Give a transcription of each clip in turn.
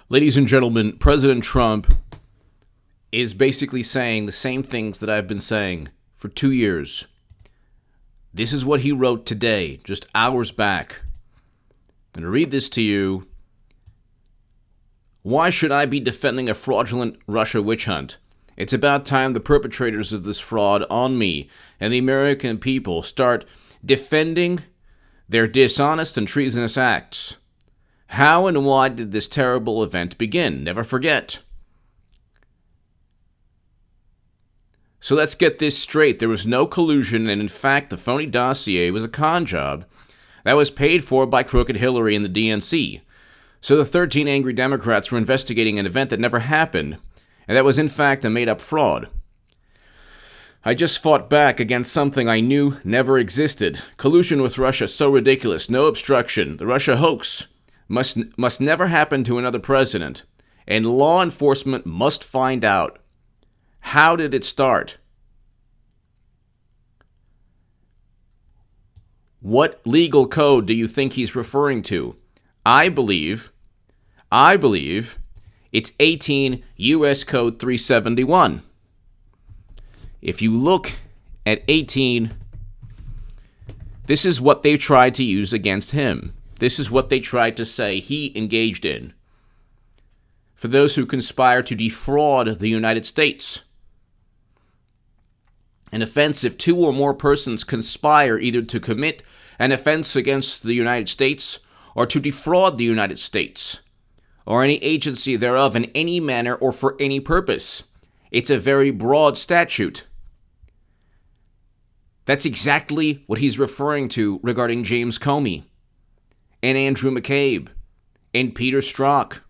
Ladies and gentlemen, President Trump is basically saying the same things that I've been saying for 2 years. This is what he wrote today, just hours back. I'm going to read this to you. Why should I be defending a fraudulent Russia witch hunt? It's about time the perpetrators of this fraud on me and the American people start defending their dishonest and treasonous acts. How and why did this terrible event begin? Never forget. So let's get this straight. There was no collusion, and in fact, the phony dossier was a con job that was paid for by crooked Hillary and the DNC. So the 13 angry Democrats were investigating an event that never happened, and that was in fact a made-up fraud. I just fought back against something I knew never existed. Collusion with Russia, so ridiculous. No obstruction. The Russia hoax must never happen to another president, and law enforcement must find out. How did it start? What legal code do you think he's referring to? I believe it's 18 U.S. Code 371. If you look at 18, this is what they tried to use against him. This is what they tried to say he engaged in. For those who conspire to defraud the United States. An offense if two or more persons conspire either to commit an offense against the United States or to defraud the United States or any agency thereof in any manner or for any purpose. It's a very broad statute. That's exactly what he's referring to regarding James Comey and Andrew McCabe and Peter Strzok.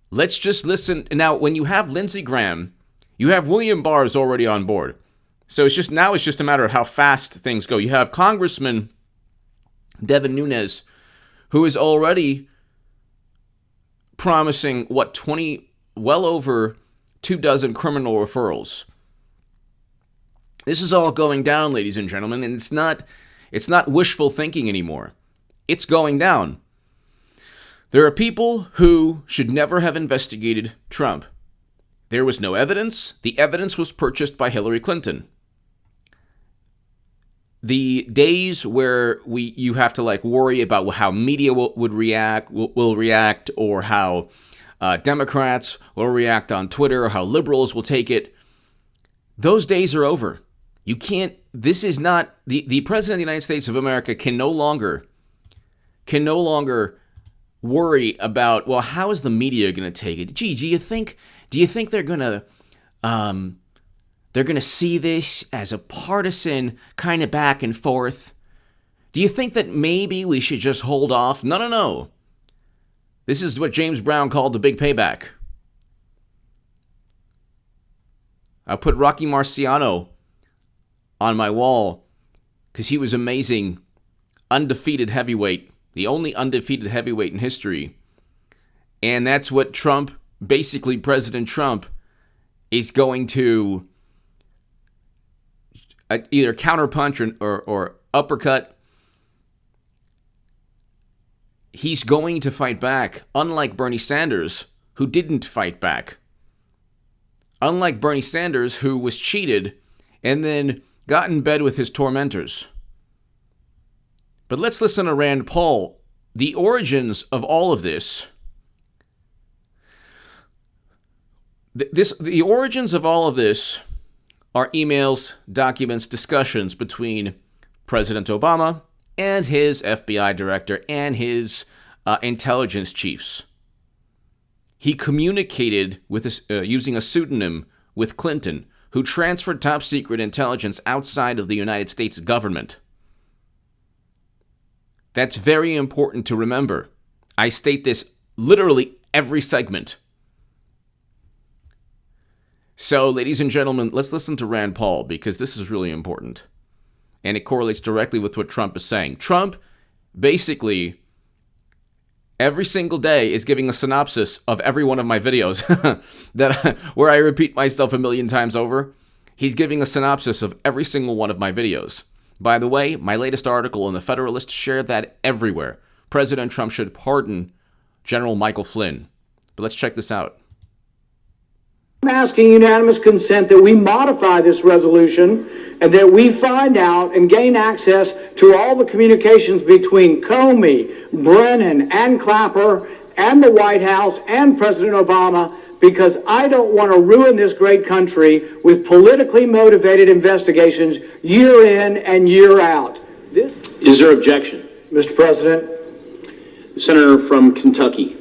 Let's just listen. Now, when you have Lindsey Graham, you have William Barr is already on board. So it's just a matter of how fast things go. You have Congressman Devin Nunes, who is already promising, well over 24 criminal referrals. This is all going down, ladies and gentlemen, and it's not wishful thinking anymore. It's going down. There are people who should never have investigated Trump. There was no evidence. The evidence was purchased by Hillary Clinton. The days where you have to worry about how media will react, or how Democrats will react on Twitter, or how liberals will take it, those days are over. You can't. This is not the president of the United States of America can no longer worry about, well, how is the media going to take it? Gee, do you think they're going to see this as a partisan kind of back and forth? Do you think that maybe we should just hold off? No. This is what James Brown called the big payback. I put Rocky Marciano on my wall because he was amazing, undefeated heavyweight, the only undefeated heavyweight in history. And that's what Trump, basically President Trump, is going to either counterpunch or uppercut. He's going to fight back, unlike Bernie Sanders, who didn't fight back. Unlike Bernie Sanders, who was cheated and then got in bed with his tormentors. But let's listen to Rand Paul. The origins of all of this. The origins of all of this are emails, documents, discussions between President Obama and his FBI director and his intelligence chiefs. He communicated with using a pseudonym with Clinton, who transferred top secret intelligence outside of the United States government. That's very important to remember. I state this literally every segment. So, ladies and gentlemen, let's listen to Rand Paul, because this is really important. And it correlates directly with what Trump is saying. Trump, basically, every single day is giving a synopsis of every one of my videos where I repeat myself a million times over. He's giving a synopsis of every single one of my videos. By the way, my latest article in the Federalist shared that everywhere. President Trump should pardon General Michael Flynn. But let's check this out. I'm asking unanimous consent that we modify this resolution and that we find out and gain access to all the communications between Comey, Brennan, and Clapper and the White House and President Obama, because I don't want to ruin this great country with politically motivated investigations year in and year out. Is there objection? Mr. President, The senator from Kentucky.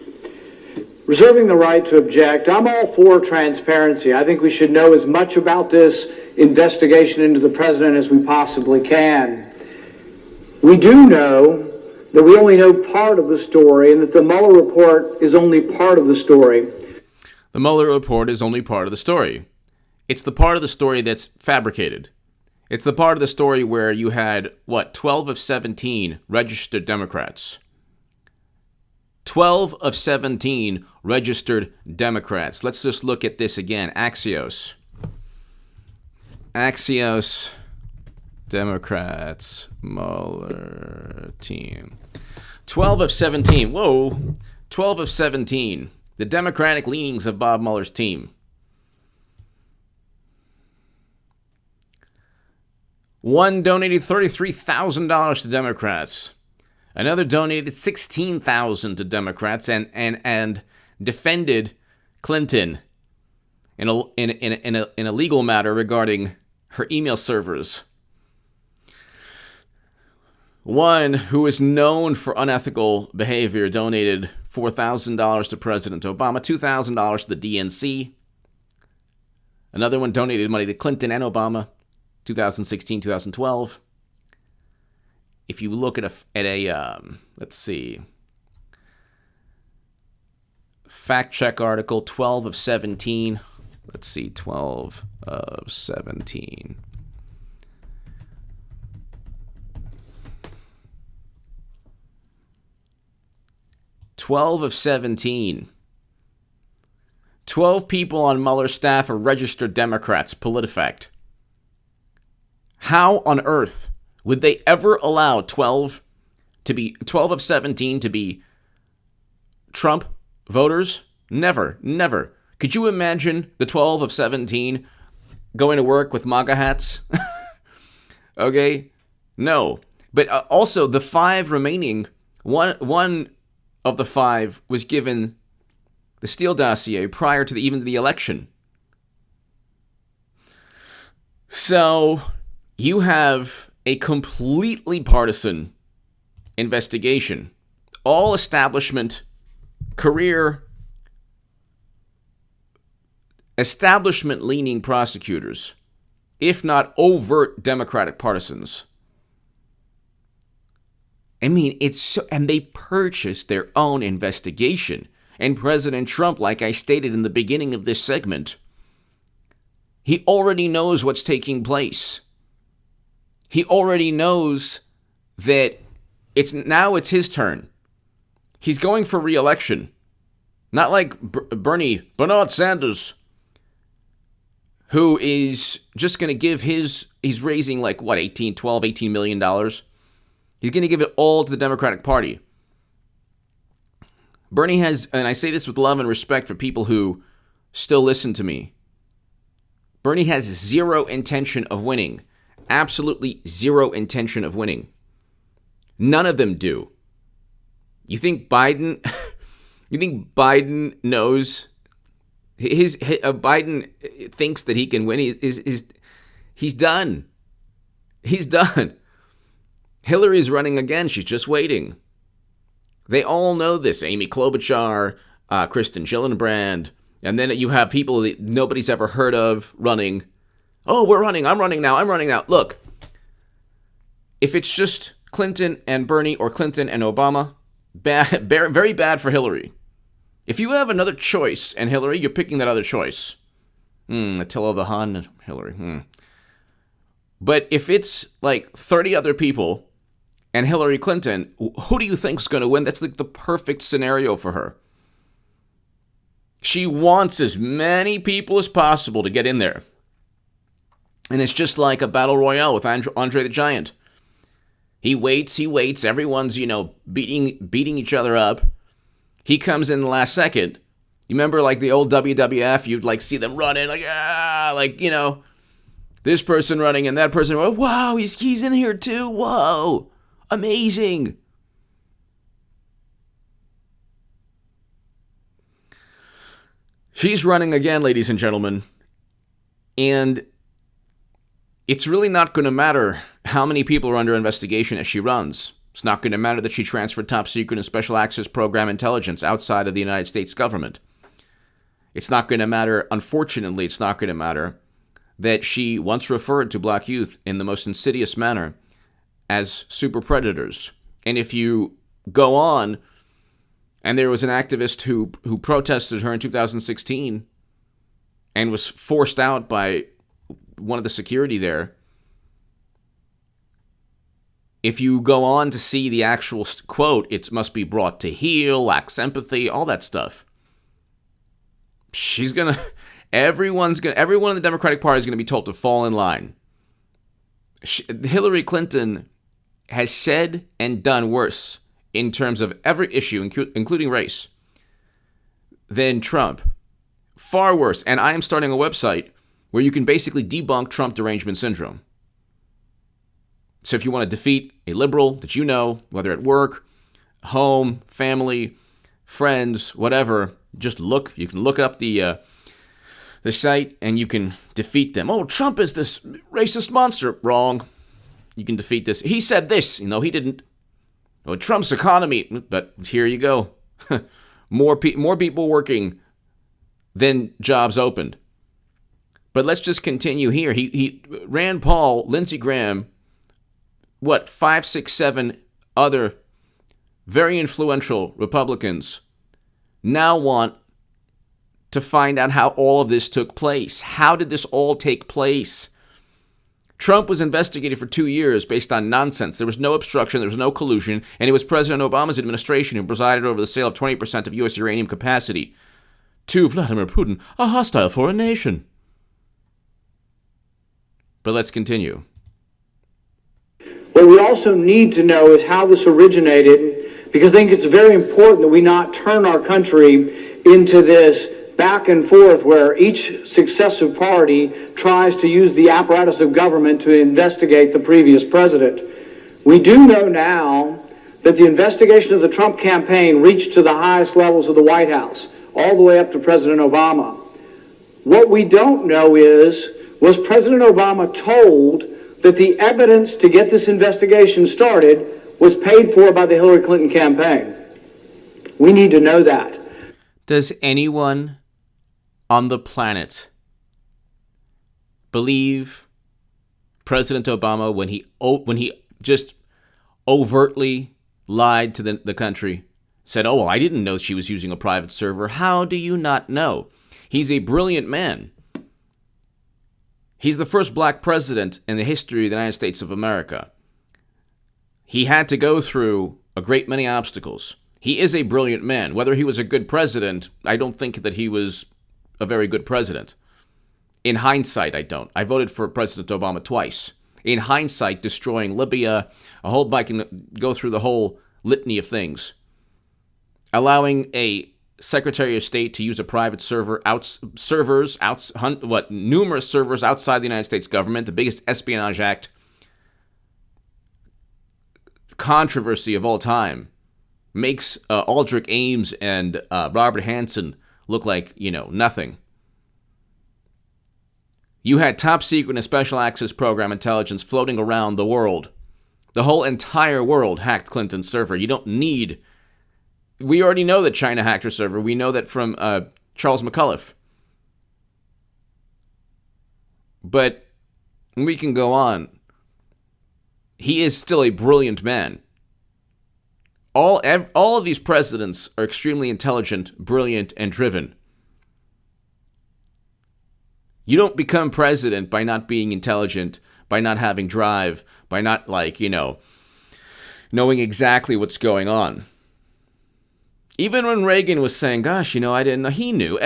reserving the right to object, I'm all for transparency. I think we should know as much about this investigation into the president as we possibly can. We do know that we only know part of the story and that the Mueller report is only part of the story. The Mueller report is only part of the story. It's the part of the story that's fabricated. It's the part of the story where you had, 12 of 17 registered Democrats. 12 of 17 registered Democrats. Let's just look at this again. Axios, Democrats, Mueller team. 12 of 17. Whoa. 12 of 17. The Democratic leanings of Bob Mueller's team. One donated $33,000 to Democrats. Another donated $16,000 to Democrats and defended Clinton in a legal matter regarding her email servers. One who is known for unethical behavior donated $4,000 to President Obama, $2,000 to the DNC. Another one donated money to Clinton and Obama, 2016, 2012. If you look at a let's see, fact check article, 12 of 17. Let's see, 12 of 17. "12 of 17. 12 people on Mueller's staff are registered Democrats, PolitiFact. How on earth would they ever allow 12 of 17 to be Trump voters? Never, never. Could you imagine the 12 of 17 going to work with MAGA hats? Okay? No. But also the 5 remaining, one of the 5 was given the Steele dossier prior to even the election. So you have a completely partisan investigation. All establishment, establishment-leaning prosecutors, if not overt Democratic partisans. I mean, and they purchased their own investigation. And President Trump, like I stated in the beginning of this segment, he already knows what's taking place. He already knows that it's his turn. He's going for re-election. Not like Bernard Sanders, who is just going to give he's raising like, $18 million. He's going to give it all to the Democratic Party. Bernie has, and I say this with love and respect for people who still listen to me, Bernie has zero intention of winning. Absolutely zero intention of winning. None of them do. You think Biden knows? Biden thinks that he can win. He's done. He's done. Hillary's running again. She's just waiting. They all know this. Amy Klobuchar, Kristen Gillibrand, and then you have people that nobody's ever heard of running. Oh, we're running. I'm running now. Look, if it's just Clinton and Bernie or Clinton and Obama, very bad for Hillary. If you have another choice and Hillary, you're picking that other choice. Attila the Hun, Hillary. But if it's like 30 other people and Hillary Clinton, who do you think's going to win? That's like the perfect scenario for her. She wants as many people as possible to get in there. And it's just like a battle royale with Andre the Giant. He waits. Everyone's, beating each other up. He comes in the last second. You remember like the old WWF? You'd like see them running this person running and that person running. Wow, he's in here too. Whoa, amazing. She's running again, ladies and gentlemen. And it's really not going to matter how many people are under investigation as she runs. It's not going to matter that she transferred top secret and special access program intelligence outside of the United States government. It's not going to matter, unfortunately, it's not going to matter that she once referred to black youth in the most insidious manner as super predators. And if you go on, and there was an activist who protested her in 2016 and was forced out by one of the security there. If you go on to see the actual quote, it must be brought to heel, lacks empathy, all that stuff. Everyone in the Democratic Party is going to be told to fall in line. Hillary Clinton has said and done worse in terms of every issue, including race, than Trump. Far worse. And I am starting a website where you can basically debunk Trump derangement syndrome. So if you want to defeat a liberal that you know, whether at work, home, family, friends, whatever, just look. You can look up the site and you can defeat them. Oh, Trump is this racist monster. Wrong. You can defeat this. He said this. He didn't. Oh, Trump's economy. But here you go. More people working than jobs opened. But let's just continue here. He Rand Paul, Lindsey Graham, 5, 6, 7 other very influential Republicans now want to find out how all of this took place. How did this all take place? Trump was investigated for 2 years based on nonsense. There was no obstruction, there was no collusion, and it was President Obama's administration who presided over the sale of 20% of U.S. uranium capacity to Vladimir Putin, a hostile foreign nation. But let's continue. What we also need to know is how this originated, because I think it's very important that we not turn our country into this back and forth where each successive party tries to use the apparatus of government to investigate the previous president. We do know now that the investigation of the Trump campaign reached to the highest levels of the White House, all the way up to President Obama. What we don't know is, was President Obama told that the evidence to get this investigation started was paid for by the Hillary Clinton campaign? We need to know that. Does anyone on the planet believe President Obama when he just overtly lied to the country, said, oh, well, I didn't know she was using a private server? How do you not know? He's a brilliant man. He's the first black president in the history of the United States of America. He had to go through a great many obstacles. He is a brilliant man. Whether he was a good president, I don't think that he was a very good president. In hindsight, I don't. I voted for President Obama twice. In hindsight, destroying Libya, I can go through the whole litany of things. Allowing a Secretary of State to use a private server, numerous servers outside the United States government, the biggest Espionage Act controversy of all time, makes Aldrich Ames and Robert Hansen look like, nothing. You had top secret and special access program intelligence floating around the world. The whole entire world hacked Clinton's server. We already know that China hacked her server. We know that from Charles McAuliffe. But we can go on. He is still a brilliant man. All of these presidents are extremely intelligent, brilliant, and driven. You don't become president by not being intelligent, by not having drive, by not, knowing exactly what's going on. Even when Reagan was saying, gosh, I didn't know, he knew.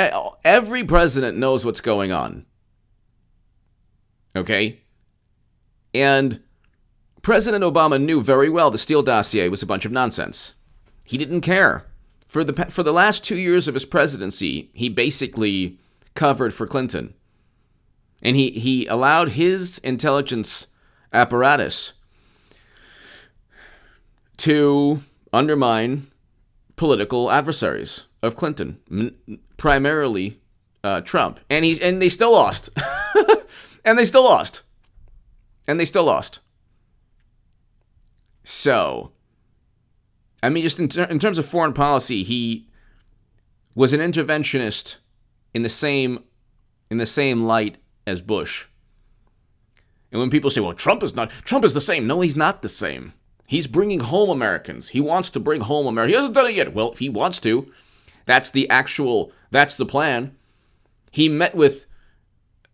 Every president knows what's going on. Okay? And President Obama knew very well the Steele dossier was a bunch of nonsense. He didn't care. For the last 2 years of his presidency, he basically covered for Clinton. And he allowed his intelligence apparatus to undermine political adversaries of Clinton, primarily Trump. And they still lost. And they still lost. And they still lost. So, I mean, just in terms of foreign policy, he was an interventionist in the same light as Bush. And when people say, well, Trump is the same. No, he's not the same. He's bringing home Americans. He wants to bring home America. He hasn't done it yet. Well, he wants to. That's the plan. He met with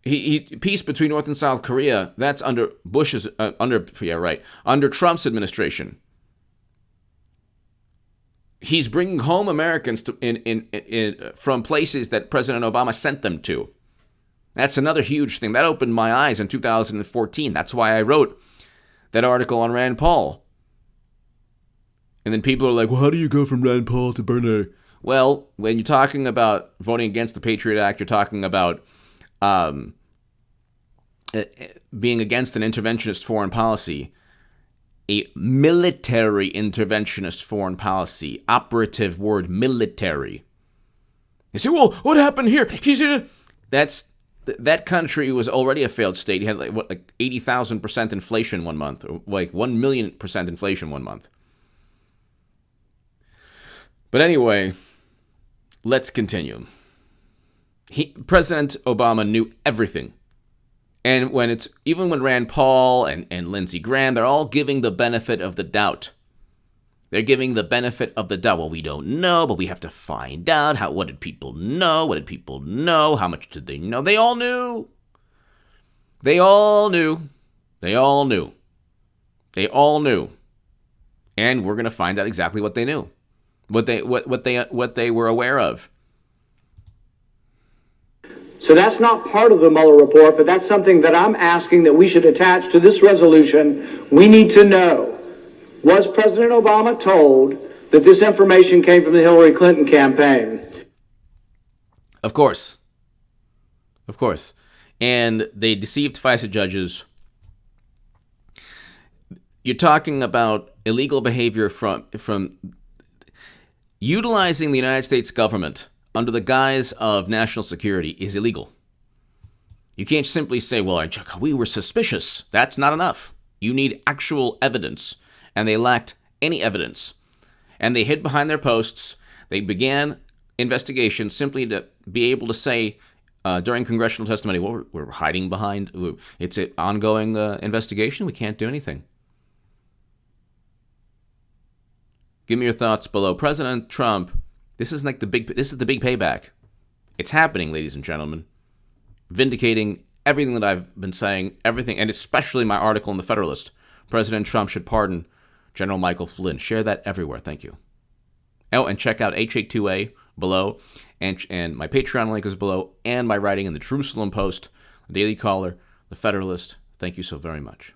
peace between North and South Korea. That's under under Trump's administration. He's bringing home Americans from places that President Obama sent them to. That's another huge thing. That opened my eyes in 2014. That's why I wrote that article on Rand Paul. And then people are like, well, how do you go from Rand Paul to Bernie? Well, when you're talking about voting against the Patriot Act, you're talking about being against an interventionist foreign policy, a military interventionist foreign policy, operative word, military. You say, well, what happened here? That country was already a failed state. He had like 80,000% inflation 1 month, or like 1,000,000% inflation 1 month. But anyway, let's continue. President Obama knew everything. And even when Rand Paul and Lindsey Graham, they're all giving the benefit of the doubt. They're giving the benefit of the doubt. Well, we don't know, but we have to find out. What did people know? What did people know? How much did they know? They all knew. They all knew. They all knew. They all knew. And we're going to find out exactly what they knew. What they were aware of. So that's not part of the Mueller report, but that's something that I'm asking that we should attach to this resolution. We need to know, was President Obama told that this information came from the Hillary Clinton campaign? Of course. Of course. And they deceived FISA judges. You're talking about illegal behavior from utilizing the United States government under the guise of national security is illegal. You can't simply say, well, we were suspicious. That's not enough. You need actual evidence. And they lacked any evidence. And they hid behind their posts. They began investigations simply to be able to say during congressional testimony, well, we're hiding behind. It's an ongoing investigation. We can't do anything. Give me your thoughts below. President Trump, this is the big payback. It's happening, ladies and gentlemen. Vindicating everything that I've been saying, everything, and especially my article in the Federalist. President Trump should pardon General Michael Flynn. Share that everywhere. Thank you. Oh, and check out HA2A below, and my Patreon link is below, and my writing in the Jerusalem Post, the Daily Caller, the Federalist. Thank you so very much.